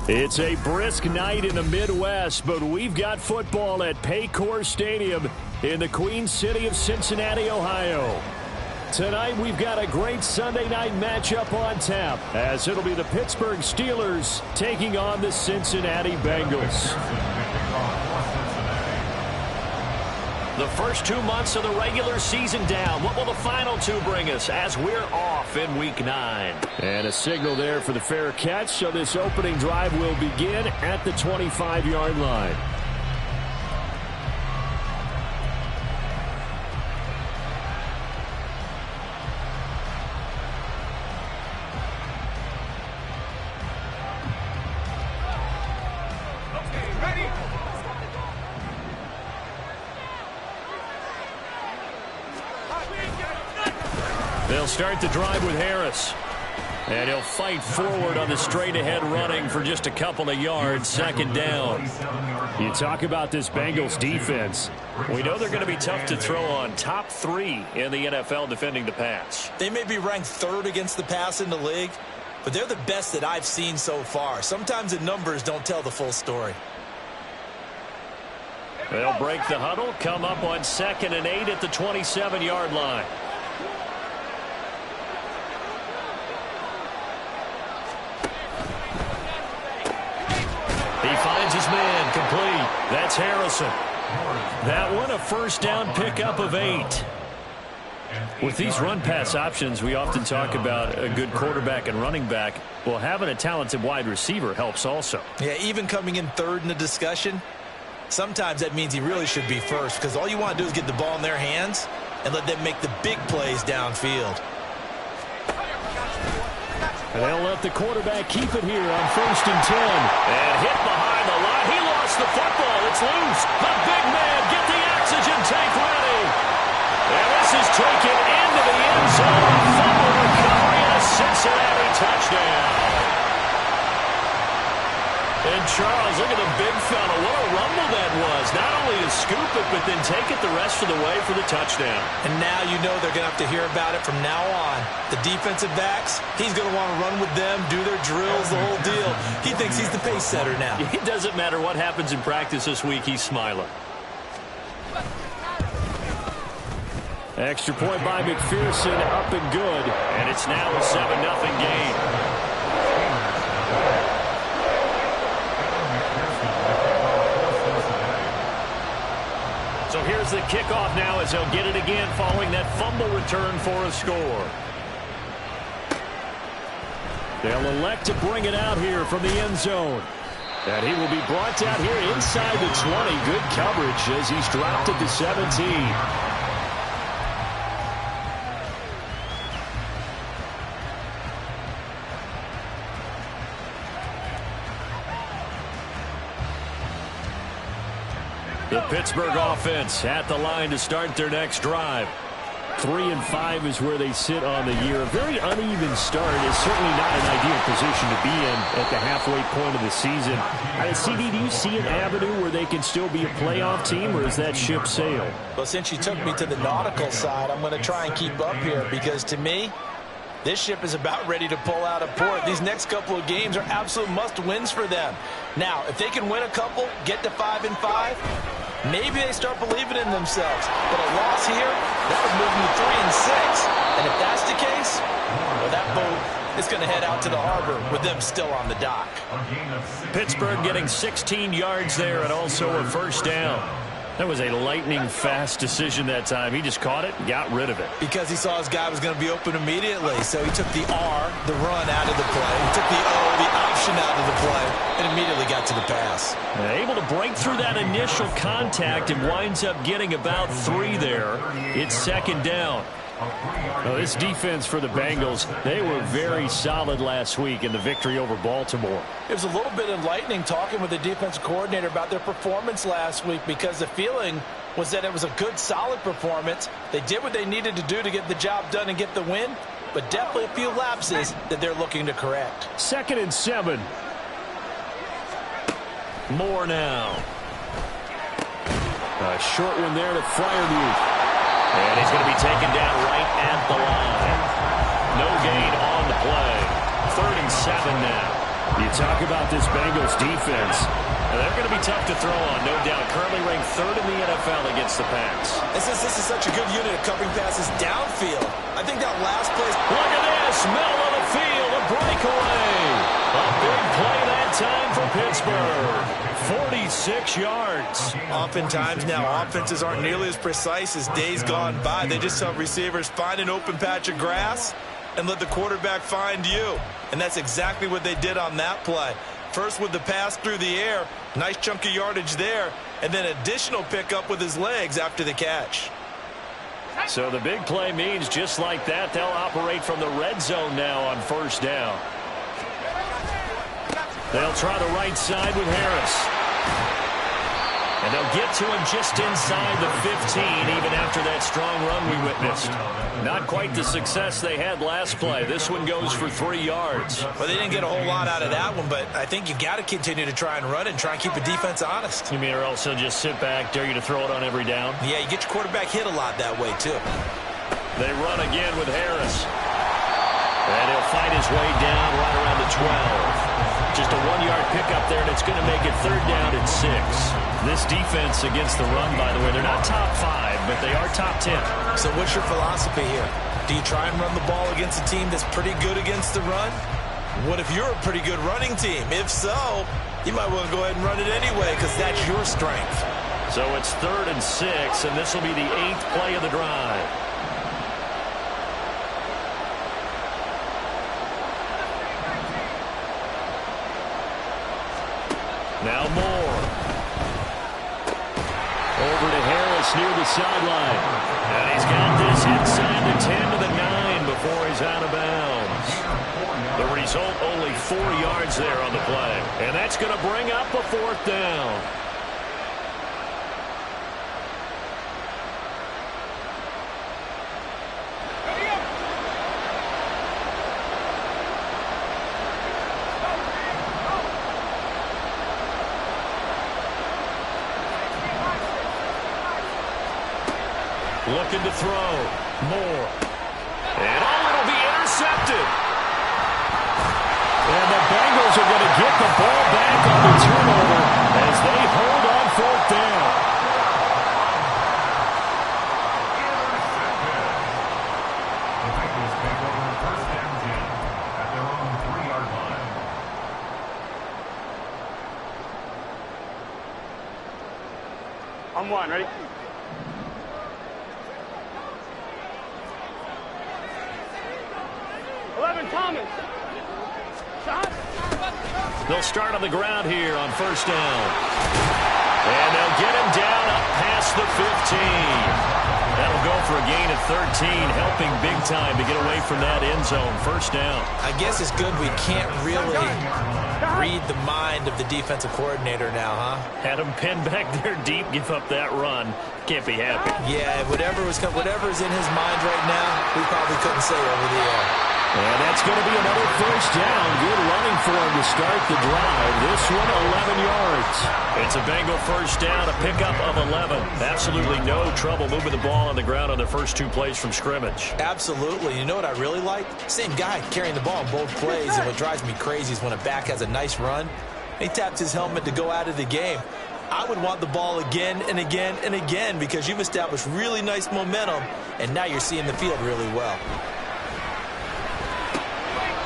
It's a brisk night in the Midwest, but we've got football at Paycor Stadium in the Queen City of Cincinnati, Ohio. Tonight, we've got a great Sunday night matchup on tap, as it'll be the Pittsburgh Steelers taking on the Cincinnati Bengals. The first 2 months of the regular season down. What will the final two bring us as we're off in Week 9? And a signal there for the fair catch, so this opening drive will begin at the 25-yard line. They'll start the drive with Harris. And he'll fight forward on the straight-ahead running for just a couple of yards, second down. You talk about this Bengals defense. We know they're going to be tough to throw on. Top 3 in the NFL defending the pass. They may be ranked 3rd against the pass in the league, but they're the best that I've seen so far. Sometimes the numbers don't tell the full story. They'll break the huddle, come up on 2nd and 8 at the 27-yard line. He finds his man, complete. That's Harrison. That one a first down pickup of 8. With these run-pass options, we often talk about a good quarterback and running back. Well, having a talented wide receiver helps also. Yeah, even coming in 3rd in the discussion, sometimes that means he really should be first, because all you want to do is get the ball in their hands and let them make the big plays downfield. And they'll let the quarterback keep it here on 1st and 10. And hit behind the line. He lost the football. It's loose. The big man, get the oxygen tank ready. And this is taken into the end zone. Fumble recovery and a Cincinnati touchdown. And Charles, look at the big fella. What a rumble that was. Not only to scoop it, but then take it the rest of the way for the touchdown. And now you know they're going to have to hear about it from now on. The defensive backs, he's going to want to run with them, do their drills, the whole deal. He thinks he's the pace setter now. It doesn't matter what happens in practice this week. He's smiling. Extra point by McPherson, up and good. And it's now a 7-0 game. So here's the kickoff now as they'll get it again following that fumble return for a score. They'll elect to bring it out here from the end zone. And he will be brought down here inside the 20. Good coverage as he's dropped at the 17. The Pittsburgh offense at the line to start their next drive. 3-5 is where they sit on the year. A very uneven start is certainly not an ideal position to be in at the halfway point of the season. CD, do you see an avenue where they can still be a playoff team, or is that ship sailed? Well, since you took me to the nautical side, I'm going to try and keep up here, because to me, this ship is about ready to pull out of port. These next couple of games are absolute must-wins for them. Now, if they can win a couple, get to 5-5, maybe they start believing in themselves. But a loss here, that would move them to 3-6. And if that's the case, well, that boat is going to head out to the harbor with them still on the dock. Pittsburgh getting 16 yards there and also a first down. That was a lightning-fast decision that time. He just caught it and got rid of it. Because he saw his guy was going to be open immediately. So he took the R, the run, out of the play. He took the O, the option, out of the play, and immediately got to the pass. Able to break through that initial contact and winds up getting about 3 there. It's second down. Now, this defense for the Bengals, they were very solid last week in the victory over Baltimore. It was a little bit enlightening talking with the defensive coordinator about their performance last week, because the feeling was that it was a good, solid performance. They did what they needed to do to get the job done and get the win, but definitely a few lapses that they're looking to correct. 2nd and 7. More now. A short one there to Freiermuth. And he's going to be taken down right at the line. No gain on the play. 3rd and 7 now. You talk about this Bengals defense. They're going to be tough to throw on, no doubt. Currently ranked 3rd in the NFL against the pass. This is such a good unit of covering passes downfield. I think that last play. Look at this. Middle of the field. A breakaway. A big play that time for Pittsburgh. 46 yards. Oftentimes now, offenses aren't nearly as precise as days gone by. They just tell receivers, find an open patch of grass and let the quarterback find you. And that's exactly what they did on that play. First with the pass through the air, nice chunk of yardage there, and then additional pickup with his legs after the catch. So the big play means just like that, they'll operate from the red zone now on 1st down. They'll try the right side with Harris. And they'll get to him just inside the 15, even after that strong run we witnessed. Not quite the success they had last play. This one goes for 3 yards. Well, they didn't get a whole lot out of that one, but I think you got to continue to try and run and try and keep the defense honest. You mean, or else he'll just sit back, dare you to throw it on every down? Yeah, you get your quarterback hit a lot that way, too. They run again with Harris. And he'll fight his way down right around the 12. Just a 1-yard pickup there, and it's going to make it 3rd down and 6. This defense against the run, by the way, they're not top 5, but they are top 10. So what's your philosophy here? Do you try and run the ball against a team that's pretty good against the run? What if you're a pretty good running team? If so, you might want to go ahead and run it anyway, because that's your strength. So it's 3rd and 6, and this will be the 8th play of the drive. Now Moore. Over to Harris near the sideline. And he's got this inside the 10 to the 9 before he's out of bounds. The result, only 4 yards there on the play. And that's going to bring up a 4th down. Looking to throw. Moore. And it'll be intercepted. And the Bengals are going to get the ball back on the turnover as they hold on 4th down. On 1, ready? Thomas. They'll start on the ground here on 1st down. And they'll get him down up past the 15. That'll go for a gain of 13, helping big time to get away from that end zone. 1st down. I guess it's good we can't really read the mind of the defensive coordinator now, huh? Had him pinned back there deep, give up that run. Can't be happy. Yeah, whatever's in his mind right now, we probably couldn't say over the air. And that's going to be another 1st down. Good running for him to start the drive. This one, 11 yards. It's a Bengal 1st down, a pickup of 11. Absolutely no trouble moving the ball on the ground on the first 2 plays from scrimmage. Absolutely. You know what I really like? Same guy carrying the ball in both plays, and what drives me crazy is when a back has a nice run, he taps his helmet to go out of the game. I would want the ball again and again and again because you've established really nice momentum, and now you're seeing the field really well.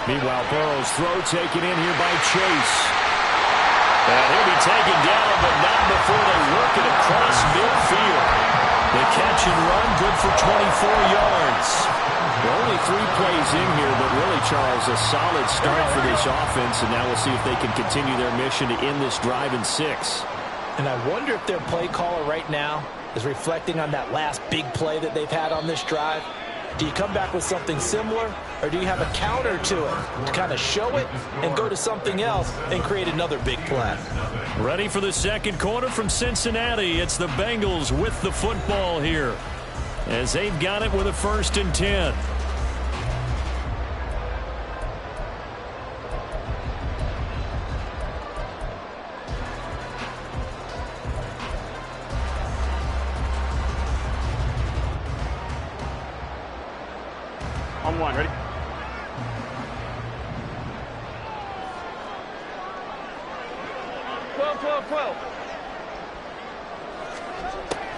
Meanwhile, Burrow's throw taken in here by Chase. And he'll be taken down, but not before they work it across midfield. The catch and run, good for 24 yards. Only 3 plays in here, but really, Charles, a solid start for this offense, and now we'll see if they can continue their mission to end this drive in 6. And I wonder if their play caller right now is reflecting on that last big play that they've had on this drive. Do you come back with something similar, or do you have a counter to it to kind of show it and go to something else and create another big play? Ready for the second quarter from Cincinnati. It's the Bengals with the football here, as they've got it with a 1st and 10. On 1, ready?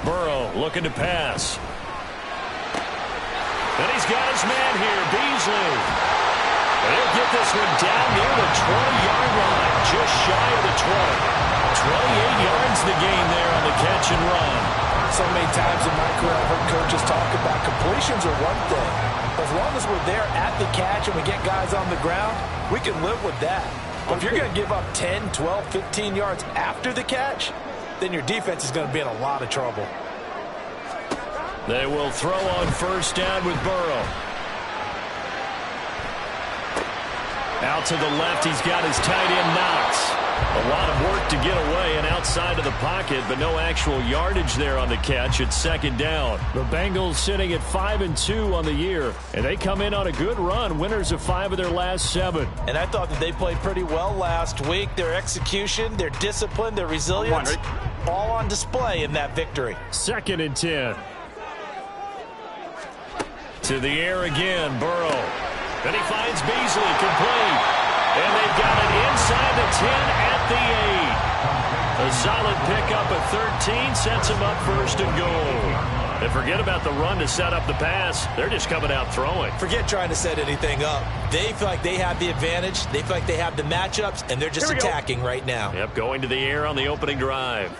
Burrow looking to pass. And he's got his man here, Beasley. He'll get this one down near the 20-yard line, just shy of the 20. 28 yards the gain there on the catch and run. So many times in my career, I've heard coaches talk about completions are one thing. As long as we're there at the catch and we get guys on the ground, we can live with that. But if you're going to give up 10, 12, 15 yards after the catch, then your defense is going to be in a lot of trouble. They will throw on 1st down with Burrow. Out to the left, he's got his tight end Knox. A lot of work to get away and outside of the pocket, but no actual yardage there on the catch. It's 2nd down. The Bengals sitting at 5-2 on the year, and they come in on a good run, winners of 5 of their last 7. And I thought that they played pretty well last week. Their execution, their discipline, their resilience, all on display in that victory. 2nd and 10. To the air again, Burrow. Then he finds Beasley, complete. And they've got it inside the 10 at the 8. A solid pickup of 13 sets him up 1st and goal. And forget about the run to set up the pass. They're just coming out throwing. Forget trying to set anything up. They feel like they have the advantage. They feel like they have the matchups, and they're just attacking right now. Yep, going to the air on the opening drive.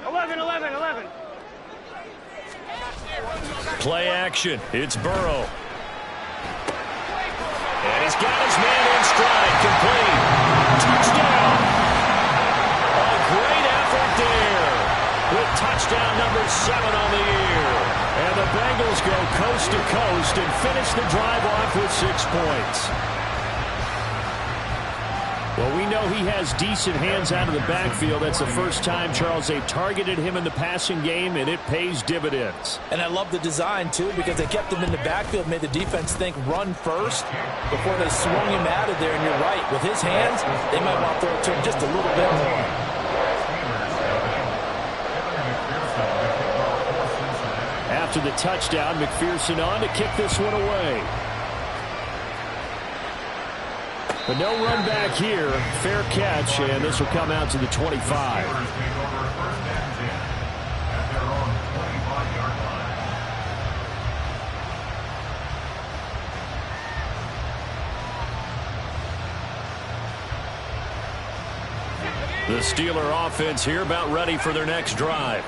11. Play action. It's Burrow. And he's got his man in stride. Complete. Touchdown. A great effort there. With touchdown number 7 on the year. And the Bengals go coast to coast and finish the drive off with 6 points. Well, we know he has decent hands out of the backfield. That's the first time, Charles, they've targeted him in the passing game, and it pays dividends. And I love the design, too, because they kept him in the backfield, made the defense think run first before they swung him out of there. And you're right, with his hands, they might want to throw it to him just a little bit more. After the touchdown, McPherson on to kick this one away. But no run back here. Fair catch, and this will come out to the 25. The Steeler offense here about ready for their next drive.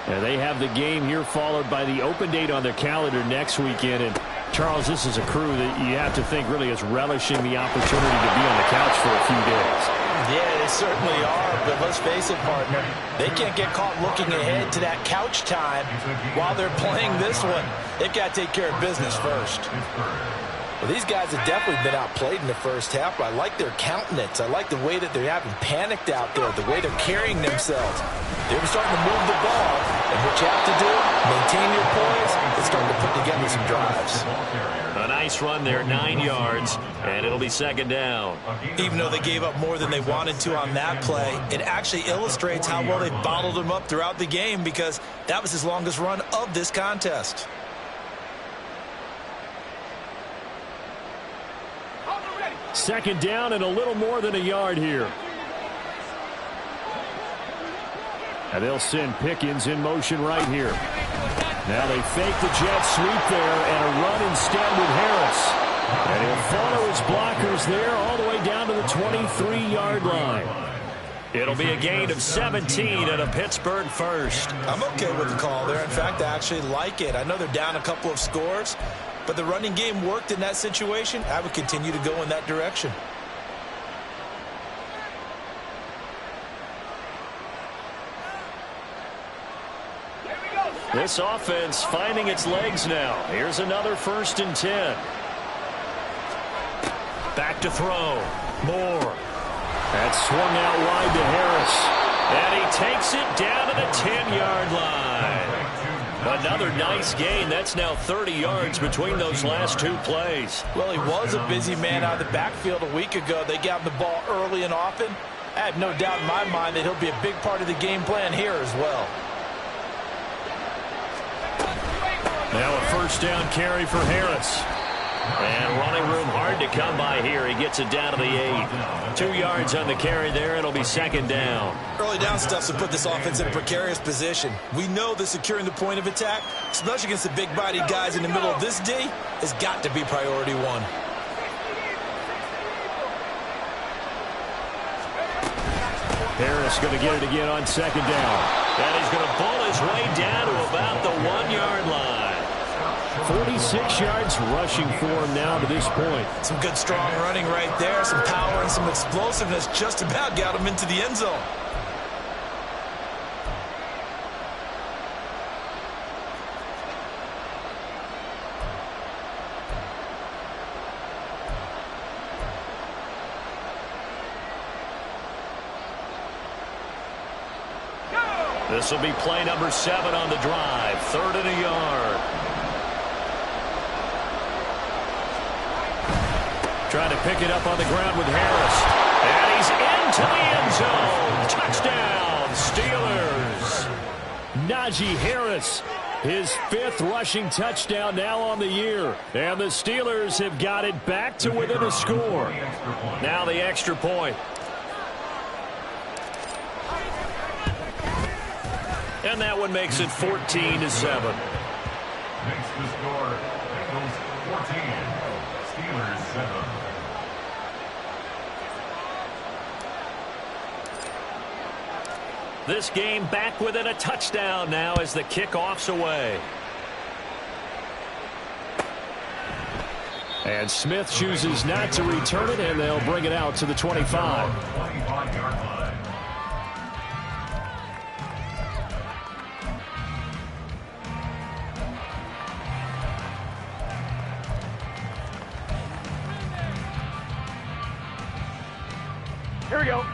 And they have the game here followed by the open date on their calendar next weekend. And Charles, this is a crew that you have to think really is relishing the opportunity to be on the couch for a few days. Yeah, they certainly are, but let's face it, partner, they can't get caught looking ahead to that couch time while they're playing this one. They've got to take care of business first. Well, these guys have definitely been outplayed in the first half, but I like their countenance. I like the way that they haven't panicked out there, the way they're carrying themselves. They're starting to move the ball, and what you have to do, maintain your poise, and start to put together some drives. A nice run there, 9 yards, and it'll be 2nd down. Even though they gave up more than they wanted to on that play, it actually illustrates how well they bottled them up throughout the game, because that was his longest run of this contest. Second down and a little more than a yard here. And they'll send Pickens in motion right here. Now they fake the jet sweep there and a run instead with Harris. And he'll follow his blockers there all the way down 23-yard line. It'll be a gain of 17 and a Pittsburgh first. I'm okay with the call there. In fact, I actually like it. I know they're down a couple of scores, but the running game worked in that situation. I would continue to go in that direction. This offense finding its legs now. Here's another 1st and 10. Back to throw. Moore. That's swung out wide to Harris. And he takes it down to the 10-yard line. Another nice gain. That's now 30 yards between those last two plays. Well, he was a busy man out of the backfield a week ago. They got him the ball early and often. I have no doubt in my mind that he'll be a big part of the game plan here as well. Now a 1st down carry for Harris. And running room hard to come by here. He gets it down to the 8. 2 yards on the carry there. It'll be 2nd down. Early down stuff to put this offense in a precarious position. We know that securing the point of attack, especially against the big-bodied guys in the middle of this D, has got to be priority one. Harris going to get it again on 2nd down. And he's going to pull his way down to about the 1-yard line. 46 yards rushing for him now to this point. Some good strong running right there. Some power and some explosiveness just about got him into the end zone. This will be play number 7 on the drive. 3rd and a yard. Trying to pick it up on the ground with Harris. And he's into the end zone. Touchdown, Steelers. Najee Harris, his 5th rushing touchdown now on the year. And the Steelers have got it back to within a score. Now the extra point. And that one makes it 14-7. Makes the score Bengals 14, Steelers 7. This game back within a touchdown now as the kickoff's away. And Smith chooses not to return it, and they'll bring it out to the 25. 25-yard line. Here we go.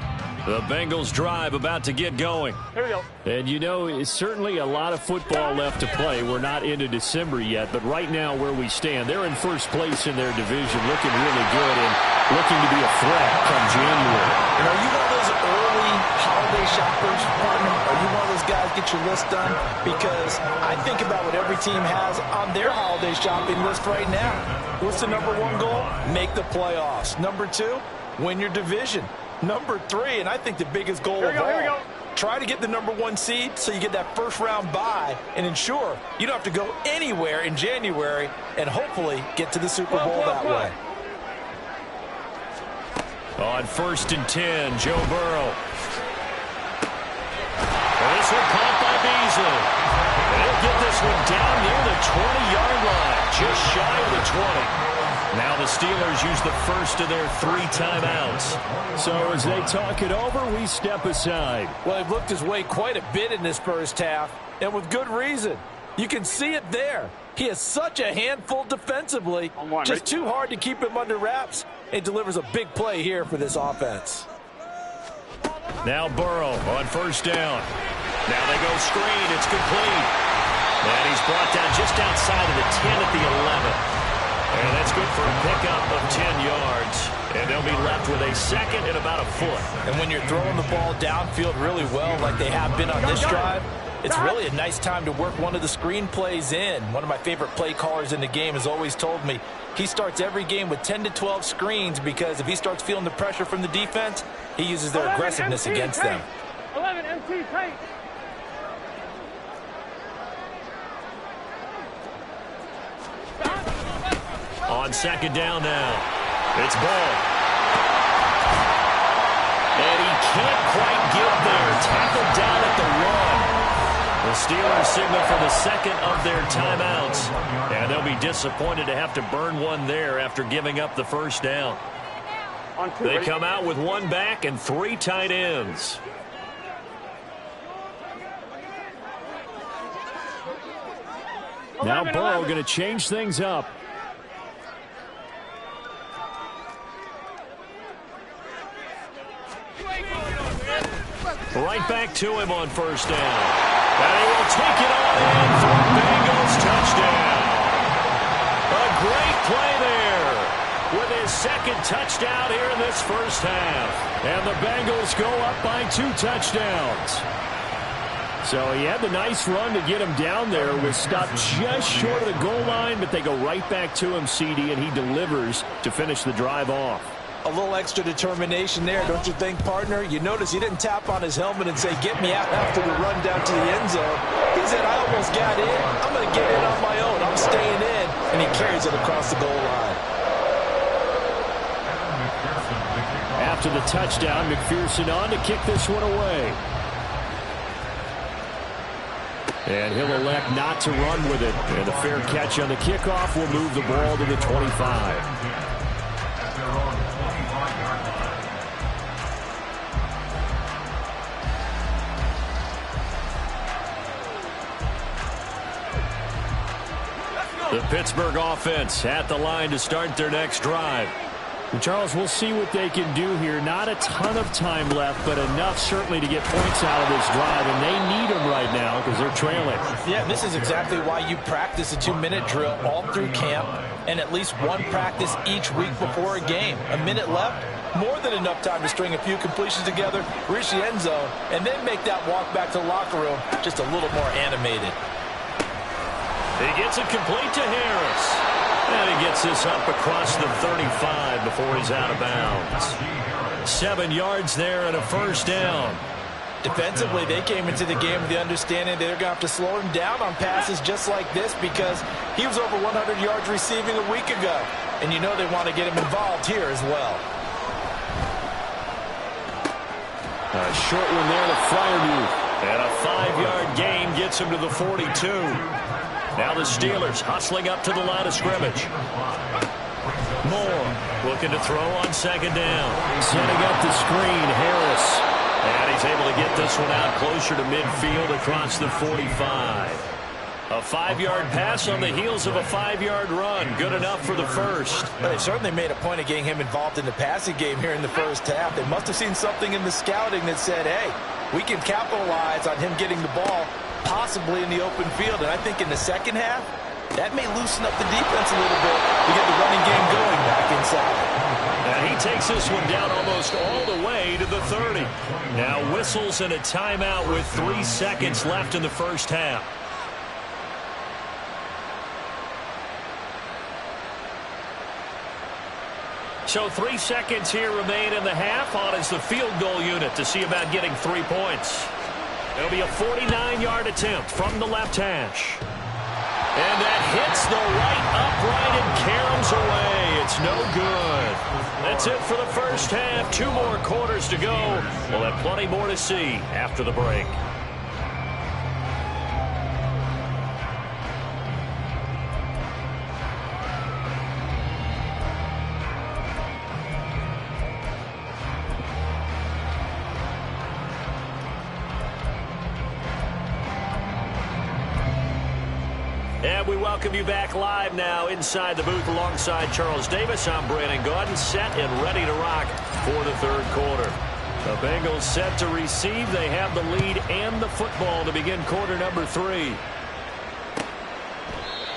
The Bengals drive about to get going. Here we go. And you know, it's certainly a lot of football left to play. We're not into December yet, but right now where we stand, they're in first place in their division, looking really good and looking to be a threat come January. And are you one of those early holiday shoppers, partner? Are you one of those guys get your list done? Because I think about what every team has on their holiday shopping list right now. What's the number 1 goal? Make the playoffs. Number 2, win your division. Number 3, and I think the biggest goal of all, try to get the number 1 seed so you get that first-round bye and ensure you don't have to go anywhere in January and hopefully get to the Super Bowl that way. On 1st and 10, Joe Burrow. And this one caught by Beasley. And he'll get this one down near the 20-yard line, just shy of the 20. Now the Steelers use the first of their 3 timeouts. So as they talk it over, we step aside. Well, they've looked his way quite a bit in this first half, and with good reason. You can see it there. He is such a handful defensively. Just too hard to keep him under wraps. It delivers a big play here for this offense. Now Burrow on 1st down. Now they go screen. It's complete. And he's brought down just outside of the 10 at the 11. And that's good for a pickup of 10 yards. And they'll be left with a 2nd and about a foot. And when you're throwing the ball downfield really well like they have been on this drive, it's really a nice time to work one of the screen plays in. One of my favorite play callers in the game has always told me he starts every game with 10 to 12 screens because if he starts feeling the pressure from the defense, he uses their aggressiveness against them. 11 MT tight. On 2nd down now, it's Ball. And he can't quite get there. Tackled down at the 1. The Steelers signal for the second of their timeouts. And they'll be disappointed to have to burn one there after giving up the first down. They come out with one back and 3 tight ends. Now Burrow going to change things up. Right back to him on first down. And he will take it on in for a Bengals touchdown. A great play there with his second touchdown here in this first half. And the Bengals go up by 2 touchdowns. So he had the nice run to get him down there. Was stopped just short of the goal line, but they go right back to him, CD, and he delivers to finish the drive off. A little extra determination there, don't you think, partner? You notice he didn't tap on his helmet and say, get me out after the run down to the end zone. He said, I almost got in. I'm going to get in on my own. I'm staying in. And he carries it across the goal line. After the touchdown, McPherson on to kick this one away. And he'll elect not to run with it. And a fair catch on the kickoff will move the ball to the 25. The Pittsburgh offense at the line to start their next drive. And Charles, we'll see what they can do here. Not a ton of time left, but enough certainly to get points out of this drive, and they need them right now because they're trailing. Yeah, this is exactly why you practice a 2-minute drill all through camp and at least one practice each week before a game. A minute left, more than enough time to string a few completions together, reach the end zone, and then make that walk back to the locker room just a little more animated. He gets it complete to Harris. And he gets this up across the 35 before he's out of bounds. 7 yards there and a first down. Defensively, they came into the game with the understanding they're going to have to slow him down on passes just like this because he was over 100 yards receiving a week ago. And you know they want to get him involved here as well. A short one there to Freiermuth. And a 5-yard gain gets him to the 42. Now the Steelers hustling up to the line of scrimmage. Moore looking to throw on second down. Setting up the screen, Harris. And he's able to get this one out closer to midfield across the 45. A 5-yard pass on the heels of a 5-yard run. Good enough for the first. Well, they certainly made a point of getting him involved in the passing game here in the first half. They must have seen something in the scouting that said, hey, we can capitalize on him getting the ball possibly in the open field. And I think in the second half, that may loosen up the defense a little bit to get the running game going back inside. And he takes this one down almost all the way to the 30. Now whistles and a timeout with 3 seconds left in the first half. So 3 seconds here remain in the half. On is the field goal unit to see about getting 3 points. It'll be a 49-yard attempt from the left hash. And that hits the right upright and caroms away. It's no good. That's it for the first half. 2 more quarters to go. We'll have plenty more to see after the break. And we welcome you back live now inside the booth alongside Charles Davis. I'm Brandon Gaudin, set and ready to rock for the third quarter. The Bengals set to receive. They have the lead and the football to begin quarter number 3.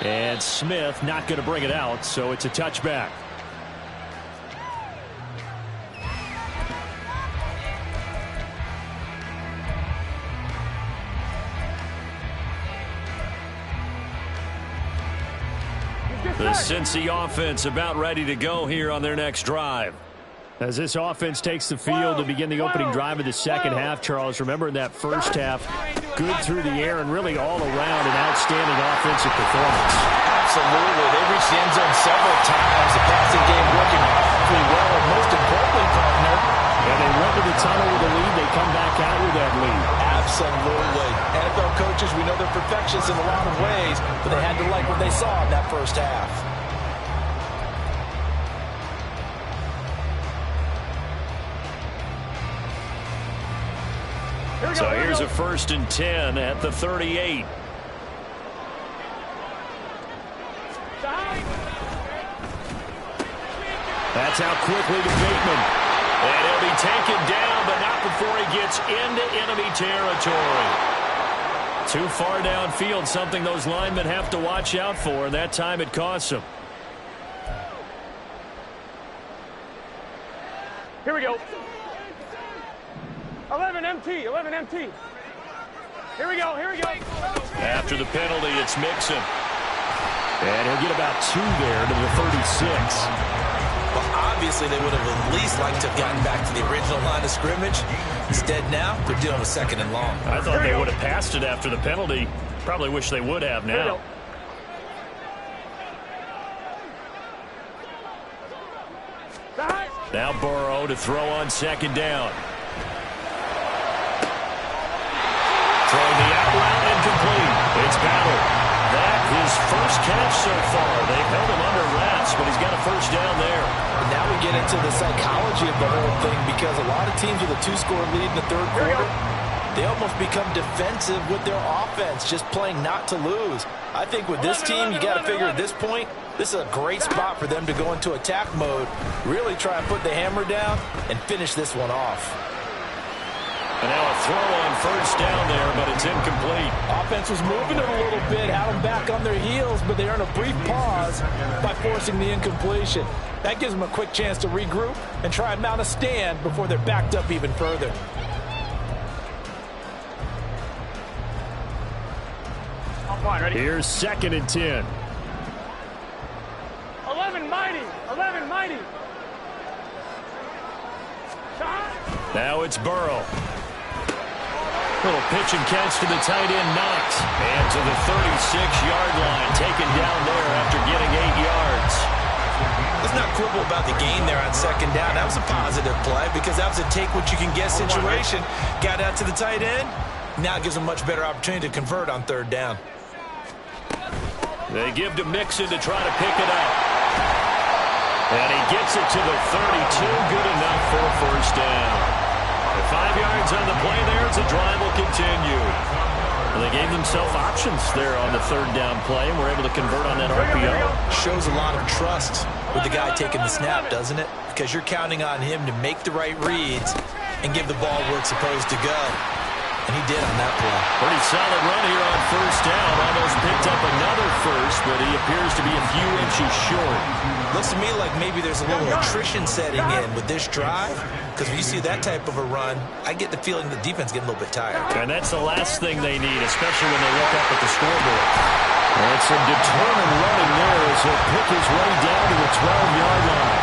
And Smith not going to bring it out, so it's a touchback. The Cincy offense about ready to go here on their next drive. As this offense takes the field to begin the opening drive of the second half, Charles, remember in that first half, good through the air and really all around an outstanding offensive performance. Absolutely. They reached the end zone several times. The passing game working awfully well, and most importantly, partner. And they went to the tunnel come back out with that lead. Absolutely. NFL coaches, we know they're perfectionists in a lot of ways, but they had to like what they saw in that first half. So here's a 1st and 10 at the 38. That's out quickly to Bateman. And he'll be taken down, but not before he gets into enemy territory. Too far downfield, something those linemen have to watch out for, and that time it costs them. Here we go. 11 MT, 11 MT. Here we go, here we go. After the penalty, it's Mixon. And he'll get about 2 there to the 36. Well, obviously, they would have at least liked to have gotten back to the original line of scrimmage. Instead, now, they're dealing with 2nd and long. I thought they would have passed it after the penalty. Probably wish they would have now. Now Burrow to throw on 2nd down. Throwing the out route incomplete. It's Battle. That his first catch so far. They've held him under wraps, but he's got a 1st down there. And now we get into the psychology of the whole thing, because a lot of teams with a 2-score lead in the 3rd quarter, they almost become defensive with their offense, just playing not to lose. I think with this team, you got to figure at this point, this is a great spot for them to go into attack mode, really try and put the hammer down and finish this one off. And now a throw on 1st down there, but it's incomplete. Offense was moving it a little bit, had them back on their heels, but they earn a brief pause by forcing the incompletion. That gives them a quick chance to regroup and try and mount a stand before they're backed up even further. Ready? Here's 2nd and 10. 11 mighty, 11 mighty. Now it's Burrow. Little pitch and catch to the tight end, Knox. And to the 36-yard line, taken down there after getting 8 yards. Let's not quibble about the gain there on 2nd down. That was a positive play, because that was a take-what-you-can-get situation. Got out to the tight end. Now it gives them a much better opportunity to convert on 3rd down. They give to Mixon to try to pick it up. And he gets it to the 32. Good enough for a 1st down. 5 yards on the play there as the drive will continue. Well, they gave themselves options there on the 3rd down play and were able to convert on that RPO. Shows a lot of trust with the guy taking the snap, doesn't it? Because you're counting on him to make the right reads and give the ball where it's supposed to go. And he did on that play. Pretty solid run here on 1st down. Almost picked up another 1st, but he appears to be a few inches short. Looks to me like maybe there's a little attrition setting in with this drive, because when you see that type of a run, I get the feeling the defense getting a little bit tired. And that's the last thing they need, especially when they look up at the scoreboard. And some determined running there as he'll pick his way down to the 12-yard line.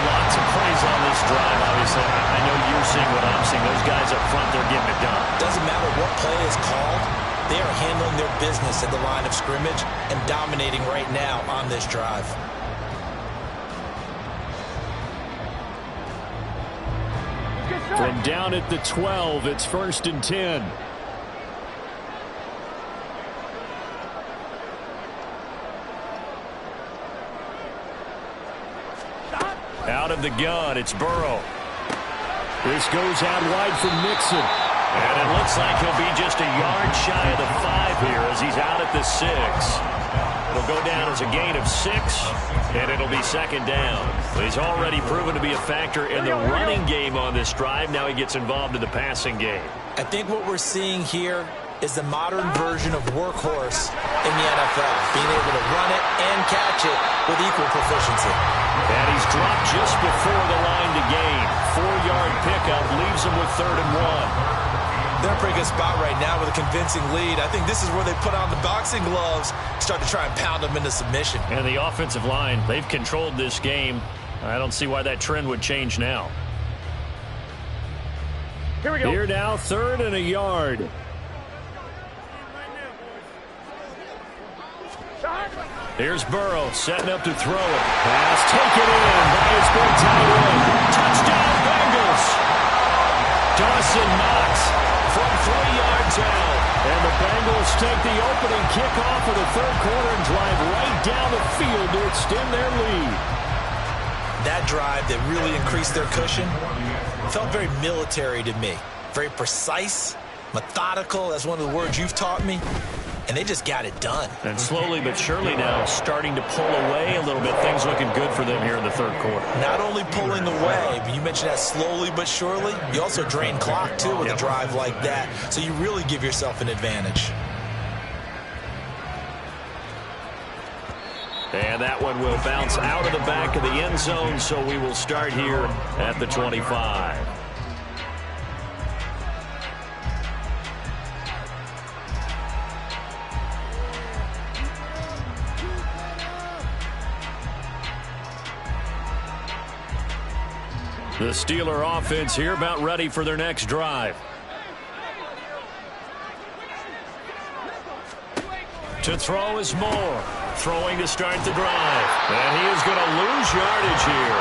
Lots of plays on this drive, obviously. I know you're seeing what I'm seeing. Those guys up front, they're getting it done. Doesn't matter what play is called. They are handling their business at the line of scrimmage and dominating right now on this drive. From down at the 12, it's 1st and 10. Out of the gun, it's Burrow. This goes out wide for Mixon. And it looks like he'll be just a yard shy of the 5 here as he's out at the 6. It'll go down as a gain of 6, and it'll be 2nd down. He's already proven to be a factor in the running game on this drive. Now he gets involved in the passing game. I think what we're seeing here is the modern version of workhorse in the NFL, being able to run it and catch it with equal proficiency. And he's dropped just before the line to gain. 4-yard pickup leaves him with 3rd and 1. They're in a pretty good spot right now with a convincing lead. I think this is where they put on the boxing gloves, start to try and pound them into submission. And the offensive line, they've controlled this game. I don't see why that trend would change now. Here we go. Here now, 3rd and a yard. Here's Burrow setting up to throw it. Pass taken in by his big tight end. Touchdown, Bengals. Dawson Knox from 3 yards out. And the Bengals take the opening kickoff of the third quarter and drive right down the field to extend their lead. That drive that really increased their cushion felt very military to me. Very precise, methodical. That's one of the words you've taught me. And they just got it done. And slowly but surely now starting to pull away a little bit. Things looking good for them here in the third quarter. Not only pulling away, but you mentioned that slowly but surely. You also drain clock, too, with a drive like that. So you really give yourself an advantage. And that one will bounce out of the back of the end zone, so we will start here at the 25. The Steeler offense here about ready for their next drive. To throw is Moore. Throwing to start the drive. And he is going to lose yardage here.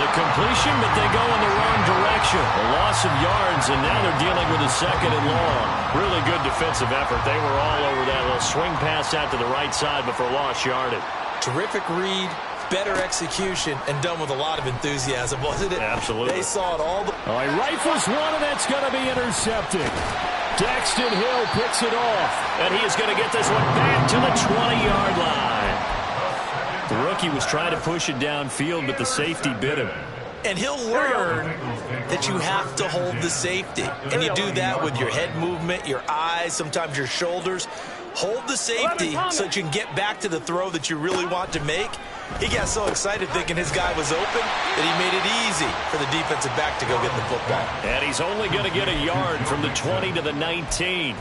The completion, but they go in the wrong direction. A loss of yards, and now they're dealing with a second and long. Really good defensive effort. They were all over that little swing pass out to the right side before lost yardage. Terrific read. Better execution, and done with a lot of enthusiasm, wasn't it? Absolutely. They saw it all. He rifles one, and that's going to be intercepted. Daxton Hill picks it off, and he is going to get this one back to the 20-yard line. The rookie was trying to push it downfield, but the safety bit him. And he'll learn that you have to hold the safety. And you do that with your head movement, your eyes, sometimes your shoulders. Hold the safety so that you can get back to the throw that you really want to make. He got so excited thinking his guy was open that he made it easy for the defensive back to go get the football. And he's only going to get a yard from the 20 to the 19.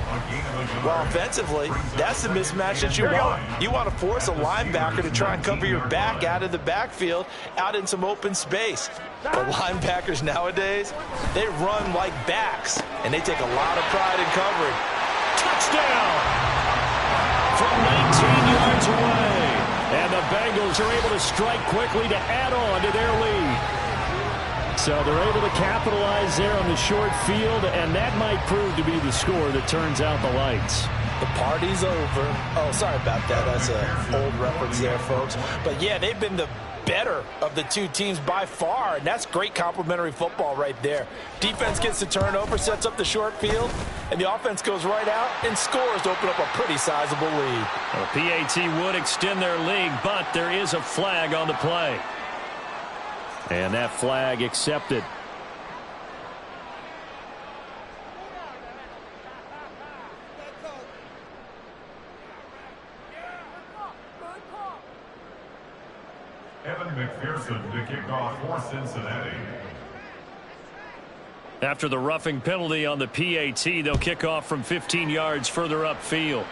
Well, offensively, that's the mismatch that you want. You want to force a linebacker to try and cover your back out of the backfield, out in some open space. The linebackers nowadays, they run like backs, and they take a lot of pride in covering. Touchdown! From 19 yards away. And the Bengals are able to strike quickly to add on to their lead. So they're able to capitalize there on the short field, and that might prove to be the score that turns out the lights. The party's over. Oh, sorry about that. That's an old reference there, folks. But, yeah, they've been the better of the two teams by far, and that's great complementary football right there. Defense gets the turnover, sets up the short field, and the offense goes right out and scores to open up a pretty sizable lead. Well, PAT would extend their lead, but there is a flag on the play. And that flag accepted. Evan McPherson to kick off for Cincinnati. After the roughing penalty on the PAT, they'll kick off from 15 yards further upfield.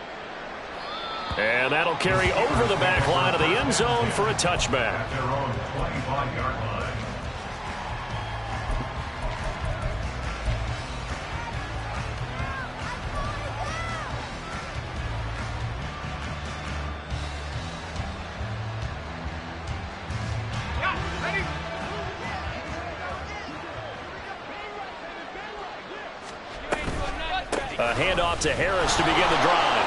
And that'll carry over the back line of the end zone for a touchback. At their own 25-yard line. A handoff to Harris to begin the drive.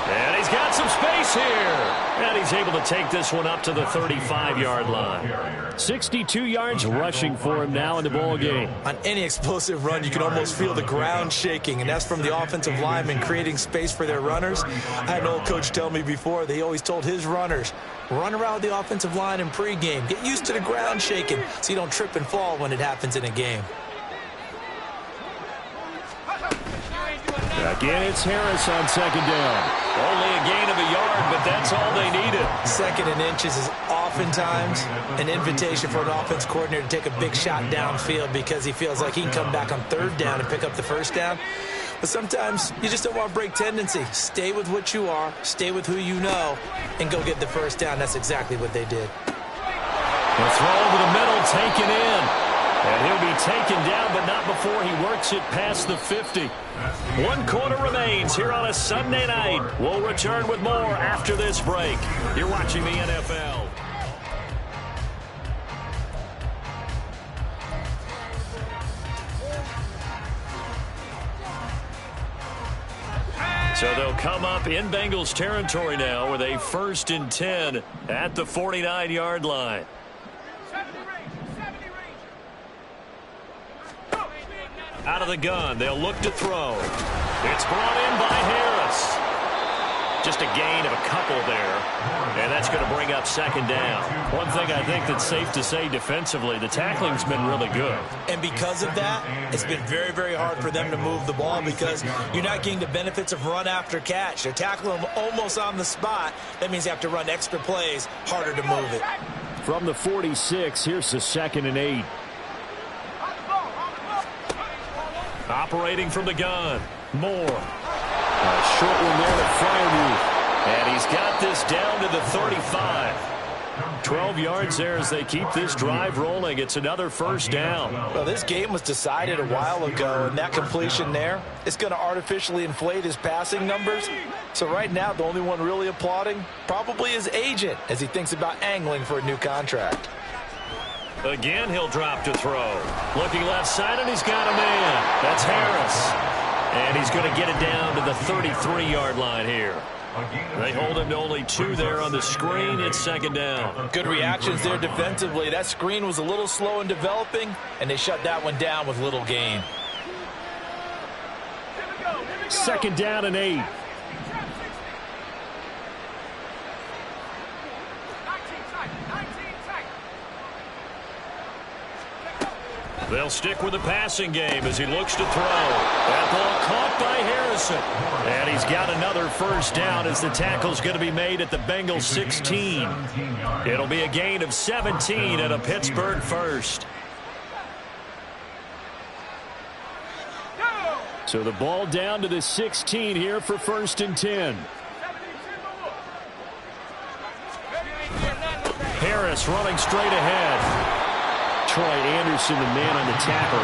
And he's got some space here. And he's able to take this one up to the 35-yard line. 62 yards rushing for him now in the ball game. On any explosive run, you can almost feel the ground shaking, and that's from the offensive linemen creating space for their runners. I had an old coach tell me before, they always told his runners, run around the offensive line in pregame. Get used to the ground shaking so you don't trip and fall when it happens in a game. Again, it's Harris on second down. Only a gain of a yard, but that's all they needed. Second and inches is oftentimes an invitation for an offense coordinator to take a big shot downfield because he feels like he can come back on third down and pick up the first down. But sometimes you just don't want to break tendency. Stay with what you are, stay with who you know, and go get the first down. That's exactly what they did. The throw over the middle, taken in. And he'll be taken down, but not before he works it past the 50. 1 quarter remains here on a Sunday night. We'll return with more after this break. You're watching the NFL. So they'll come up in Bengals territory now with a 1st and 10 at the 49-yard line. Out of the gun, they'll look to throw. It's brought in by Harris. Just a gain of a couple there, and that's going to bring up 2nd down. One thing I think that's safe to say defensively, the tackling's been really good. And because of that, it's been very, very hard for them to move the ball because you're not getting the benefits of run after catch. They're tackling them almost on the spot. That means you have to run extra plays, harder to move it. From the 46, here's the 2nd and 8. Operating from the gun, Moore. A short one there to Fryermuth. And he's got this down to the 35. 12 yards there as they keep this drive rolling. It's another 1st down. Well, this game was decided a while ago, and that completion there is going to artificially inflate his passing numbers. So right now, the only one really applauding probably his agent as he thinks about angling for a new contract. Again, he'll drop to throw. Looking left side, and he's got a man. That's Harris. And he's going to get it down to the 33-yard line here. They hold him to only 2 there on the screen. It's 2nd down. Good reactions there defensively. That screen was a little slow in developing, and they shut that one down with little gain. 2nd down and 8. They'll stick with the passing game as he looks to throw. That ball caught by Harrison. And he's got another 1st down as the tackle's going to be made at the Bengals 16. It'll be a gain of 17 and a Pittsburgh 1st. So the ball down to the 16 here for 1st and 10. Harris running straight ahead. Troy Anderson, the man on the tackle.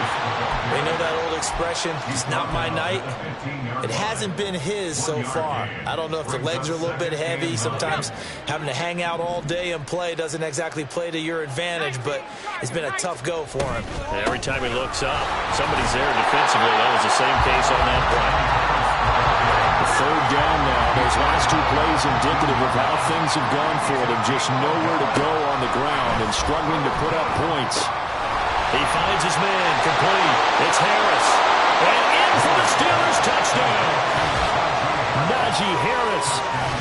They know that old expression, it's not my night. It hasn't been his so far. I don't know if the legs are a little bit heavy. Sometimes having to hang out all day and play doesn't exactly play to your advantage, but it's been a tough go for him. Every time he looks up, somebody's there defensively. That was the same case on that play. The 3rd down now. Those last 2 plays indicative of how things have gone for them. Just nowhere to go on the ground and struggling to put up points. He finds his man complete. It's Harris. And in for the Steelers touchdown. Najee Harris.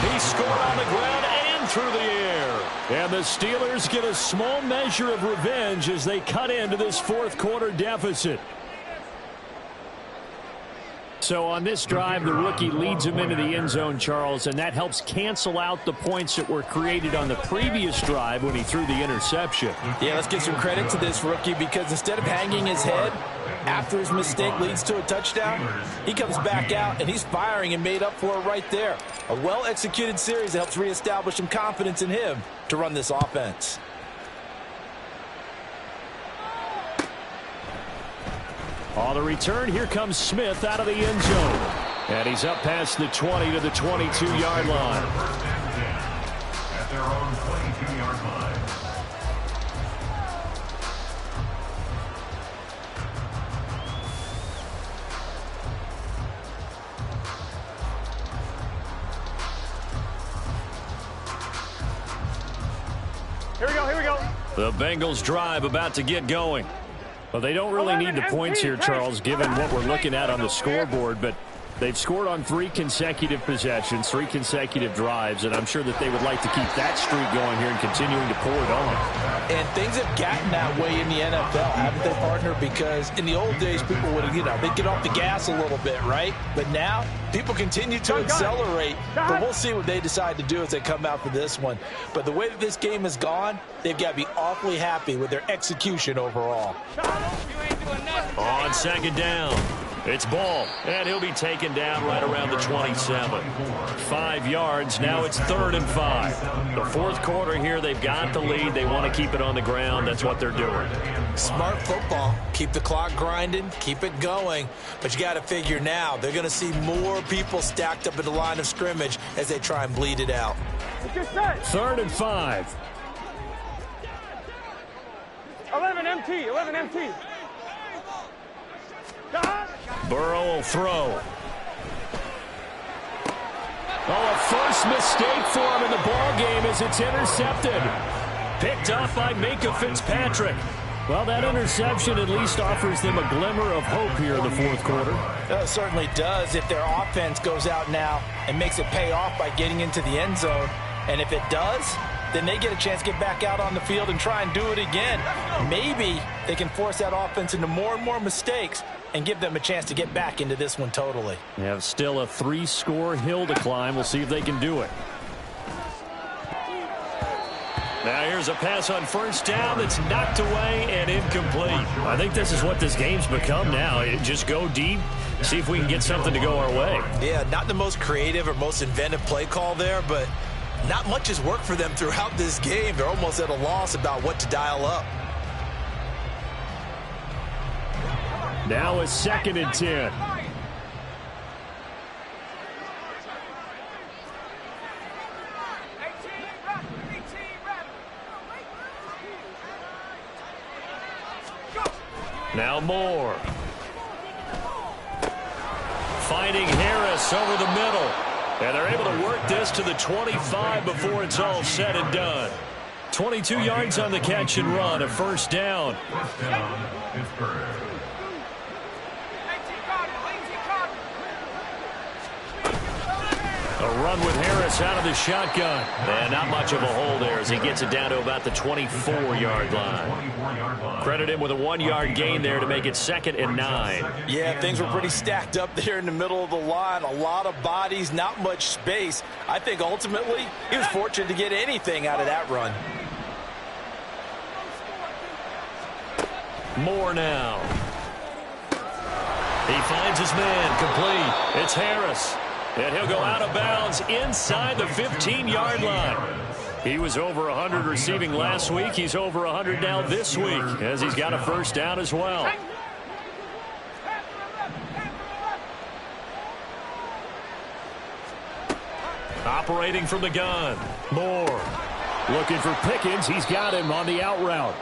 He scored on the ground and through the air. And the Steelers get a small measure of revenge as they cut into this 4th quarter deficit. So on this drive, the rookie leads him into the end zone, Charles, and that helps cancel out the points that were created on the previous drive when he threw the interception. Yeah, let's give some credit to this rookie because instead of hanging his head after his mistake leads to a touchdown, he comes back out and he's firing and made up for it right there. A well-executed series that helps reestablish some confidence in him to run this offense. On the return, here comes Smith out of the end zone. And he's up past the 20 to the 22-yard line. At their own 22-yard line. Here we go, here we go. The Bengals drive about to get going. Well, they don't really need the points here, Charles, given what we're looking at on the scoreboard, but they've scored on 3 consecutive possessions, 3 consecutive drives, and I'm sure that they would like to keep that streak going here and continuing to pour it on. And things have gotten that way in the NFL, haven't they, partner? Because in the old days, people would, they'd get off the gas a little bit, right? But now, people continue to accelerate, but we'll see what they decide to do as they come out for this one. But the way that this game has gone, they've got to be awfully happy with their execution overall. On 2nd down, it's Ball, and he'll be taken down right around the 27. 5 yards, now it's 3rd and 5. The 4th quarter here, they've got the lead. They want to keep it on the ground. That's what they're doing. Smart football. Keep the clock grinding, keep it going. But you got to figure now, they're going to see more people stacked up at the line of scrimmage as they try and bleed it out. 3rd and 5. 11 MT, 11 MT. Burrow will throw. Oh, a first mistake for him in the ball game as it's intercepted. Picked off by Minka Fitzpatrick. Well, that interception at least offers them a glimmer of hope here in the fourth quarter. It certainly does if their offense goes out now and makes it pay off by getting into the end zone. And if it does, then they get a chance to get back out on the field and try and do it again. Maybe they can force that offense into more and more mistakes and give them a chance to get back into this one totally. They have still a 3-score hill to climb. We'll see if they can do it. Now here's a pass on first down that's knocked away and incomplete. I think this is what this game's become now. Just go deep, see if we can get something to go our way. Yeah, not the most creative or most inventive play call there, but not much has worked for them throughout this game. They're almost at a loss about what to dial up. Now a 2nd and 10. Now Moore. Finding Harris over the middle. And they're able to work this to the 25 before it's all said and done. 22 yards on the catch and run, a first down. First down, Pittsburgh. A run with Harris out of the shotgun. And not much of a hole there as he gets it down to about the 24-yard line. Credit him with a 1-yard gain there to make it 2nd and 9. Yeah, things were pretty stacked up there in the middle of the line. A lot of bodies, not much space. I think ultimately he was fortunate to get anything out of that run. Moore now. He finds his man complete. It's Harris. And he'll go out of bounds inside the 15-yard line. He was over 100 receiving last week. He's over 100 now this week as he's got a first down as well. Operating from the gun. Moore looking for Pickens. He's got him on the out route.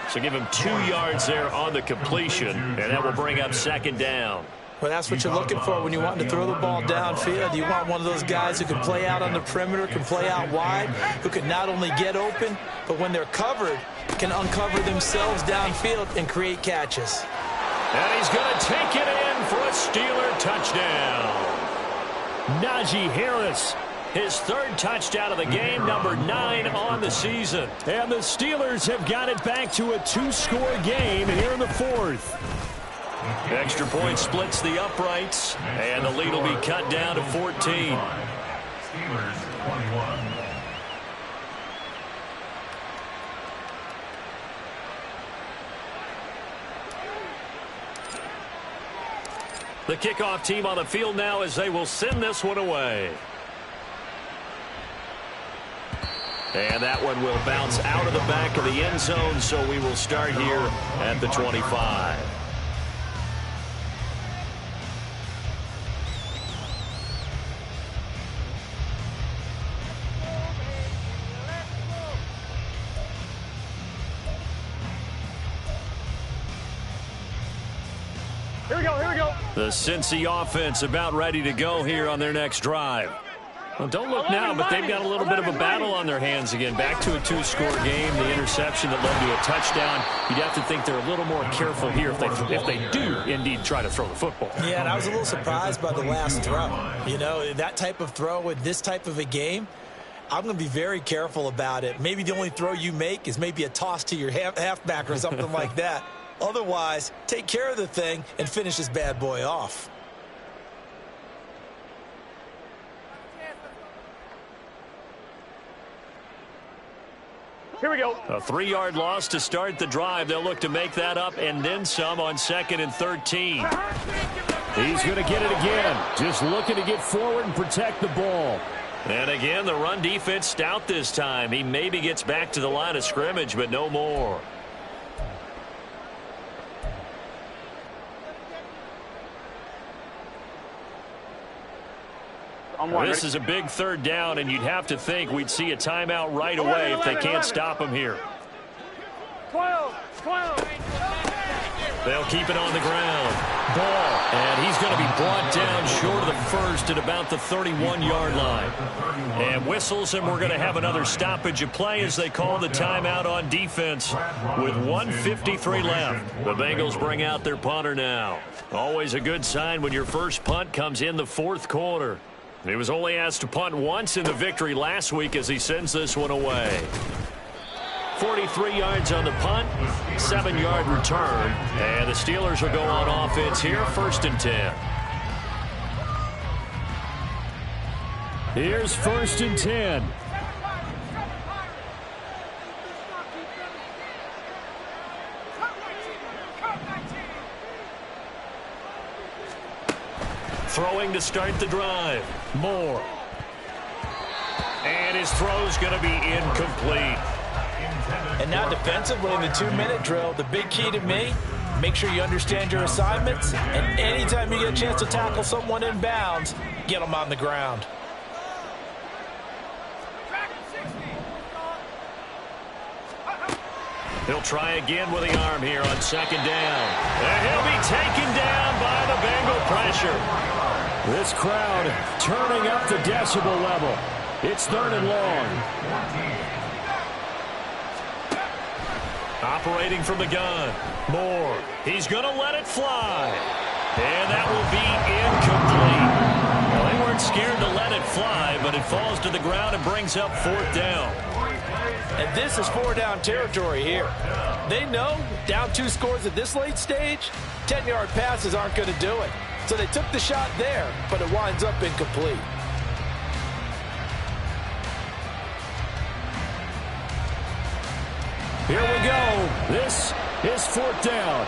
So give him 2 yards there on the completion, and that will bring up 2nd down. Well, that's what you're looking for when you want to throw the ball downfield. You want one of those guys who can play out on the perimeter, can play out wide, who can not only get open, but when they're covered, can uncover themselves downfield and create catches. And he's going to take it in for a Steeler touchdown. Najee Harris, his 3rd touchdown of the game, number 9 on the season. And the Steelers have got it back to a 2-score game here in the 4th. Extra point splits the uprights, and the lead will be cut down to 14. Steelers 21. The kickoff team on the field now as they will send this one away. And that one will bounce out of the back of the end zone, so we will start here at the 25. Here we go, here we go. The Cincy offense about ready to go here on their next drive. Well, don't look now, but they've got a little bit of a battle on their hands again. Back to a 2-score game. The interception that led to a touchdown. You'd have to think they're a little more careful here if they do indeed try to throw the football. Yeah, and I was a little surprised by the last throw. You know, that type of throw in this type of a game, I'm going to be very careful about it. Maybe the only throw you make is maybe a toss to your halfback or something like that. Otherwise, take care of the thing and finish this bad boy off. Here we go. A 3-yard loss to start the drive. They'll look to make that up and then some on 2nd and 13. He's going to get it again. Just looking to get forward and protect the ball. And again, the run defense stout this time. He maybe gets back to the line of scrimmage, but no more. This is a big 3rd down, and you'd have to think we'd see a timeout right away if they can't stop him here. 12. They'll keep it on the ground. Ball. And he's going to be brought down short of the first at about the 31-yard line. And whistles, and we're going to have another stoppage of play as they call the timeout on defense with 1:53 left. The Bengals bring out their punter now. Always a good sign when your first punt comes in the fourth quarter. He was only asked to punt once in the victory last week as he sends this one away. 43 yards on the punt, 7-yard return, and the Steelers will go on offense here, 1st and 10. Here's 1st and 10. Throwing to start the drive. Moore. And his throw's going to be incomplete. And now defensively in the 2-minute drill, the big key to me, make sure you understand your assignments, and anytime you get a chance to tackle someone in bounds, get them on the ground. He'll try again with the arm here on 2nd down. And he'll be taken down by the Bengal pressure. This crowd turning up the decibel level. It's 3rd and long. Operating from the gun. Moore. He's going to let it fly. And that will be incomplete. Well, they weren't scared to let it fly, but it falls to the ground and brings up 4th down. And this is 4-down territory here. They know down 2 scores at this late stage, 10-yard passes aren't going to do it. So they took the shot there, but it winds up incomplete. Here we go. This is 4th down.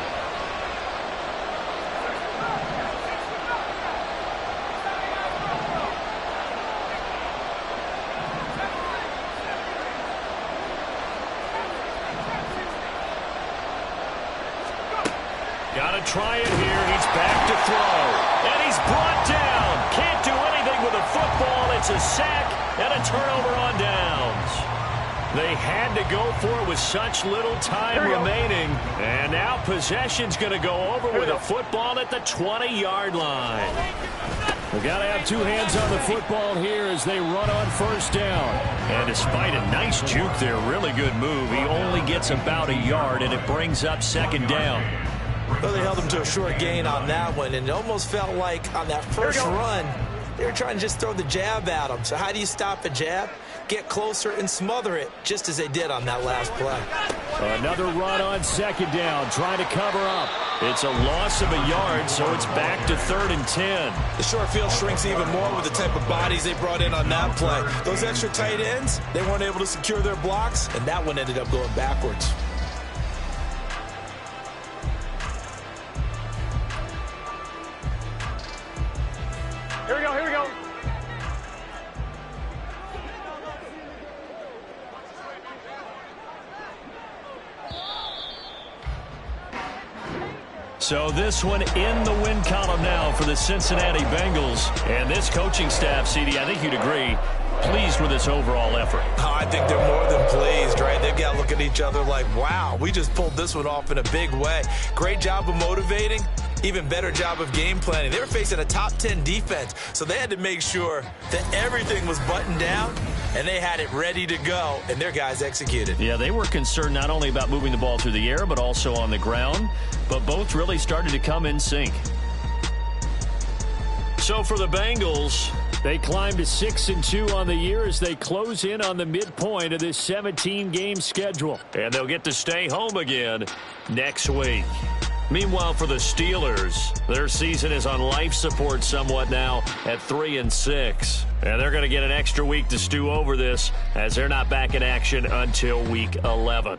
Got to try it here. He's back to throw. And he's brought down. Can't do anything with a football. It's a sack and a turnover on downs. They had to go for it with such little time remaining. And now possession's going to go over with a football at the 20-yard line. We've got to have 2 hands on the football here as they run on 1st down. And despite a nice juke there, really good move, he only gets about a yard, and it brings up 2nd down. Well, they held him to a short gain on that one, and it almost felt like on that first run, they were trying to just throw the jab at him. So how do you stop a jab? Get closer and smother it, just as they did on that last play. Another run on 2nd down, trying to cover up. It's a loss of a yard, so it's back to 3rd and 10. The short field shrinks even more with the type of bodies they brought in on that play. Those extra tight ends, they weren't able to secure their blocks, and that one ended up going backwards. Here we go, here we go. So this one in the win column now for the Cincinnati Bengals. And this coaching staff, CD, I think you'd agree, pleased with this overall effort. Oh, I think they're more than pleased, right? They've got to look at each other like, wow, we just pulled this one off in a big way. Great job of motivating. Even better job of game planning. They were facing a top 10 defense, so they had to make sure that everything was buttoned down, and they had it ready to go, and their guys executed. Yeah, they were concerned not only about moving the ball through the air, but also on the ground, but both really started to come in sync. So for the Bengals, they climb to 6-2 on the year as they close in on the midpoint of this 17-game schedule. And they'll get to stay home again next week. Meanwhile, for the Steelers, their season is on life support somewhat now at 3-6. And they're going to get an extra week to stew over this as they're not back in action until week 11.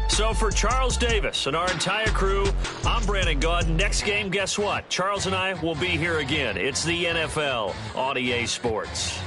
So for Charles Davis and our entire crew, I'm Brandon Gaud. Next game, guess what? Charles and I will be here again. It's the NFL on EA Sports.